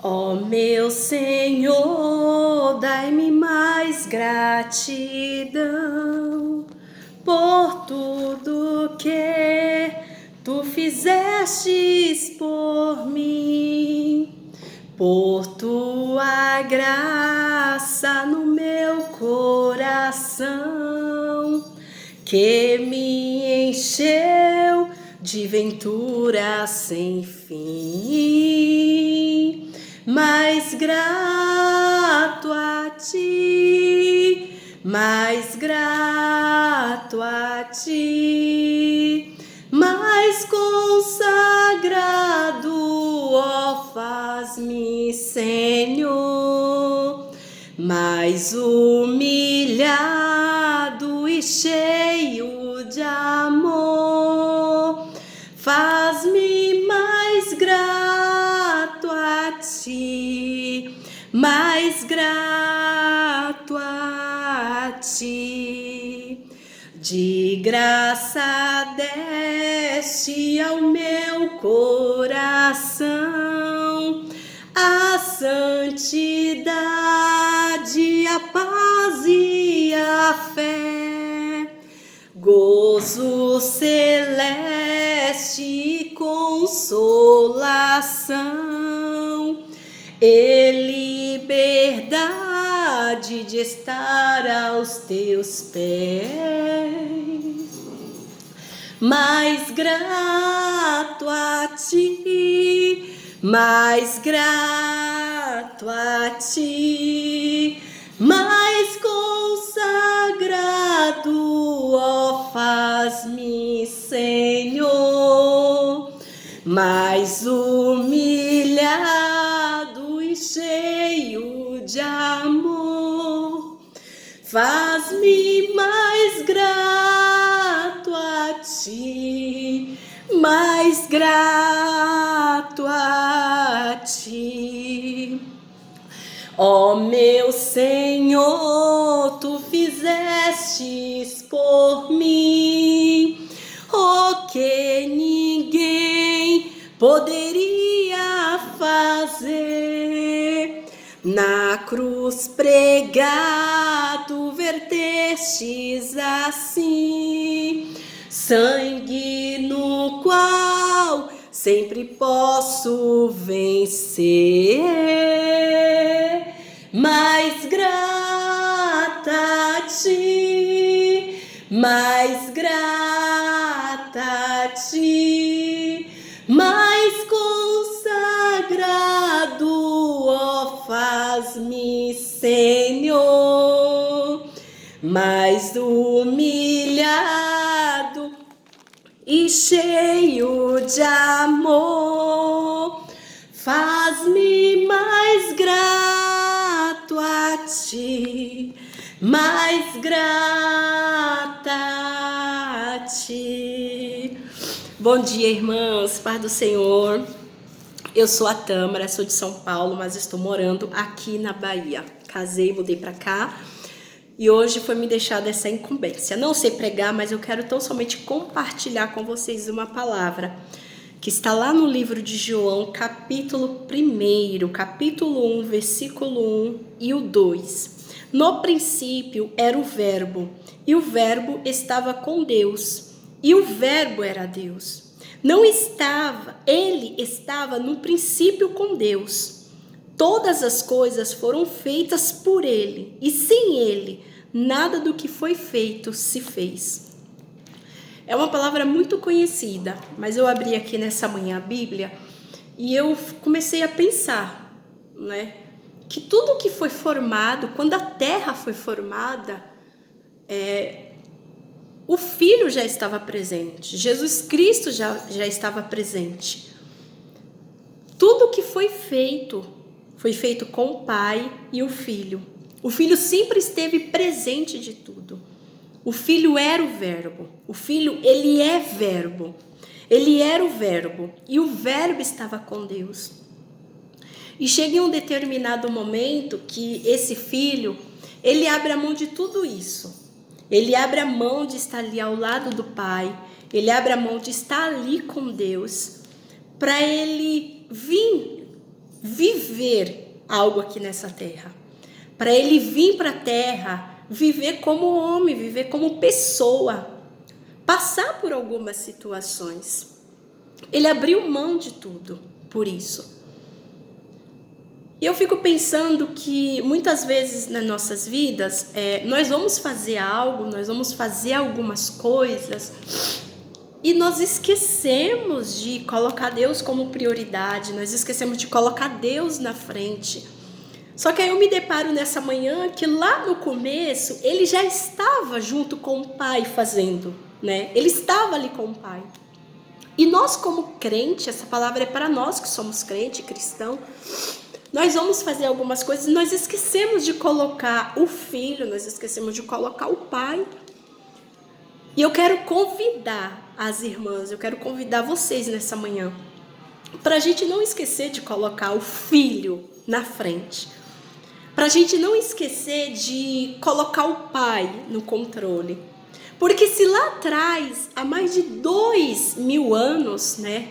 Ó meu Senhor, dai-me mais gratidão por tudo que tu fizestes por mim, por tua graça no meu coração, que me encheu de ventura sem fim. Mais grato a ti, mais grato a ti, mais consagrado, ó, faz-me, Senhor, mais humilhado e cheio de amor, faz-me mais grato a ti, mais grato a ti. De graça deste ao meu coração a santidade, a paz e a fé, gozo celeste e consolação, e liberdade de estar aos teus pés. Mais grato a ti, mais grato a ti, mais consagrado, ó, faz-me, Senhor, mais humilhado e cheio de amor, faz-me mais grato a ti, mais grato a ti. Ó meu Senhor, tu fizestes por mim o que ninguém poderia fazer. Na cruz pregado vertestes assim sangue no qual sempre posso vencer. Mais grata a ti, mais grata a ti, mais consagrado, ó, faz-me, Senhor, mais humilhado e cheio de amor, faz-me mais grato a ti, mais grata a ti. Bom dia, irmãs, paz do Senhor. Eu sou a Tâmara, sou de São Paulo, mas estou morando aqui na Bahia. Casei, mudei para cá. E hoje foi me deixada essa incumbência. Não sei pregar, mas eu quero tão somente compartilhar com vocês uma palavra que está lá no livro de João, capítulo 1, capítulo 1, versículo 1 e o 2. No princípio era o Verbo, e o Verbo estava com Deus, e o Verbo era Deus. Ele estava no princípio com Deus. Todas as coisas foram feitas por ele, e sem ele, nada do que foi feito se fez. É uma palavra muito conhecida, mas eu abri aqui nessa manhã a Bíblia e eu comecei a pensar, né, que tudo que foi formado, quando a terra foi formada, o Filho já estava presente, Jesus Cristo já estava presente. Tudo que foi feito com o Pai e o Filho. O Filho sempre esteve presente de tudo. O Filho era o Verbo. O Filho, ele é Verbo. Ele era o Verbo. E o Verbo estava com Deus. E chega em um determinado momento que esse Filho, ele abre a mão de tudo isso. Ele abre a mão de estar ali ao lado do Pai. Ele abre a mão de estar ali com Deus. Para ele vir viver viver algo aqui nessa terra. Para ele vir para a terra, viver como homem, viver como pessoa, passar por algumas situações. Ele abriu mão de tudo por isso. E eu fico pensando que muitas vezes nas nossas vidas, nós vamos fazer algo, nós vamos fazer algumas coisas e nós esquecemos de colocar Deus como prioridade, nós esquecemos de colocar Deus na frente. Só que aí eu me deparo nessa manhã que lá no começo ele já estava junto com o Pai fazendo, né? Ele estava ali com o Pai. E nós como crente, essa palavra é para nós que somos crente, cristão, nós vamos fazer algumas coisas e nós esquecemos de colocar o Filho, nós esquecemos de colocar o Pai. E eu quero convidar as irmãs, eu quero convidar vocês nessa manhã, para a gente não esquecer de colocar o Filho na frente. Para a gente não esquecer de colocar o Pai no controle. Porque se lá atrás, há mais de 2000 anos, né,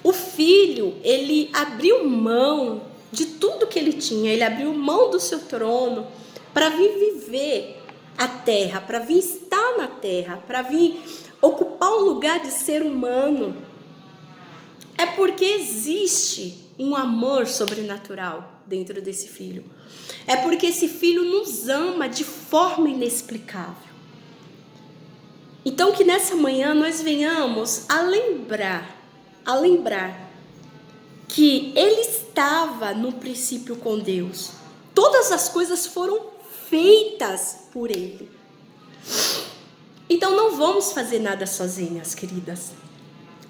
o Filho, ele abriu mão de tudo que ele tinha, ele abriu mão do seu trono para vir viver a terra, para vir estar na terra, para vir ocupar um lugar de ser humano. É porque existe um amor sobrenatural dentro desse Filho. É porque esse Filho nos ama de forma inexplicável. Então que nessa manhã nós venhamos a lembrar que ele estava no princípio com Deus. Todas as coisas foram feitas por ele. Então não vamos fazer nada sozinhas, queridas.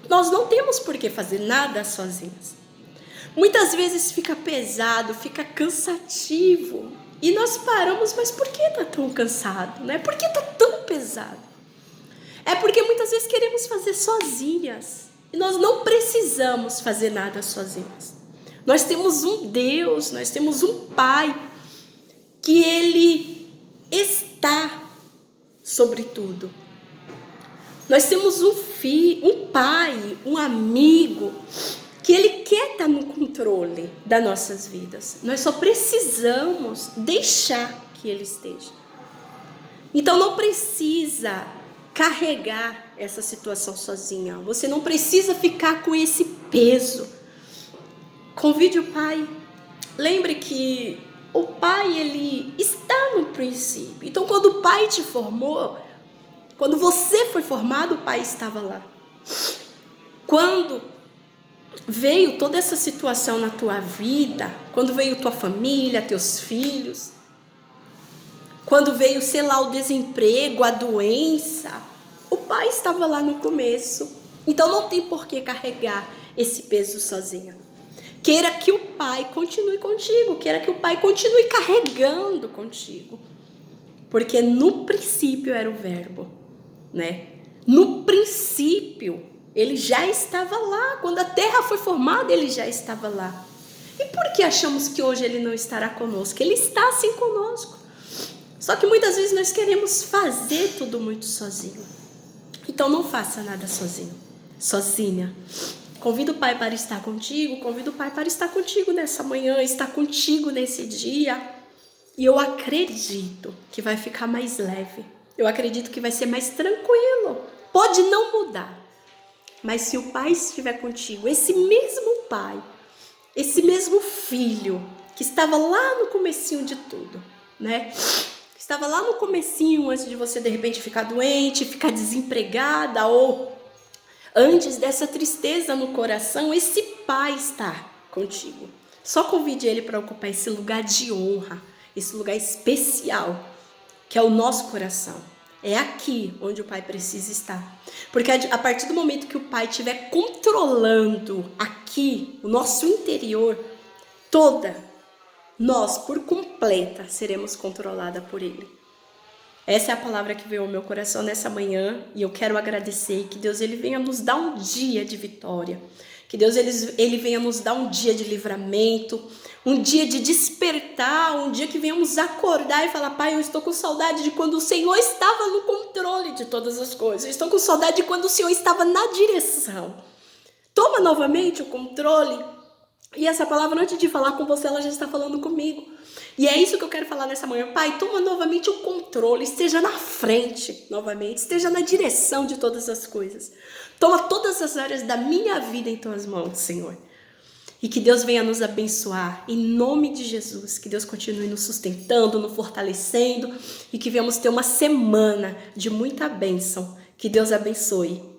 Nós não temos por que fazer nada sozinhas. Muitas vezes fica pesado, fica cansativo. E nós paramos, mas por que está tão cansado, né? Por que está tão pesado? É porque muitas vezes queremos fazer sozinhas. E nós não precisamos fazer nada sozinhas. Nós temos um Deus, nós temos um Pai, que Ele está sobre tudo. Nós temos um filho, um pai, um amigo, que Ele quer estar no controle das nossas vidas. Nós só precisamos deixar que Ele esteja. Então não precisa carregar essa situação sozinha. Você não precisa ficar com esse peso. Convide o Pai. Lembre que o Pai, Ele está no princípio. Então quando o Pai te formou, quando você foi formado, o Pai estava lá. Quando veio toda essa situação na tua vida, quando veio tua família, teus filhos, quando veio, sei lá, o desemprego, a doença, o Pai estava lá no começo. Então não tem por que carregar esse peso sozinha. Queira que o Pai continue contigo, queira que o Pai continue carregando contigo. Porque no princípio era o Verbo, né? No princípio, Ele já estava lá. Quando a terra foi formada, Ele já estava lá. E por que achamos que hoje Ele não estará conosco? Ele está sim conosco. Só que muitas vezes nós queremos fazer tudo muito sozinho. Então não faça nada sozinho, sozinha. Convida o Pai para estar contigo, convida o Pai para estar contigo nessa manhã, estar contigo nesse dia. E eu acredito que vai ficar mais leve. Eu acredito que vai ser mais tranquilo. Pode não mudar, mas se o Pai estiver contigo, esse mesmo Pai, esse mesmo Filho, que estava lá no comecinho de tudo, né? Estava lá no comecinho, antes de você de repente ficar doente, ficar desempregada, ou antes dessa tristeza no coração, esse Pai está contigo. Só convide Ele para ocupar esse lugar de honra, esse lugar especial, que é o nosso coração. É aqui onde o Pai precisa estar. Porque a partir do momento que o Pai estiver controlando aqui, o nosso interior, nós, por completa, seremos controladas por Ele. Essa é a palavra que veio ao meu coração nessa manhã. E eu quero agradecer que Deus Ele venha nos dar um dia de vitória. Que Deus Ele venha nos dar um dia de livramento. Um dia de despertar. Um dia que venhamos acordar e falar: Pai, eu estou com saudade de quando o Senhor estava no controle de todas as coisas. Eu estou com saudade de quando o Senhor estava na direção. Toma novamente o controle E essa palavra, antes de falar com você, ela já está falando comigo. E é isso que eu quero falar nessa manhã. Pai, toma novamente o controle, esteja na frente novamente, esteja na direção de todas as coisas. Toma todas as áreas da minha vida em tuas mãos, Senhor. E que Deus venha nos abençoar, em nome de Jesus. Que Deus continue nos sustentando, nos fortalecendo e que venhamos ter uma semana de muita bênção. Que Deus abençoe.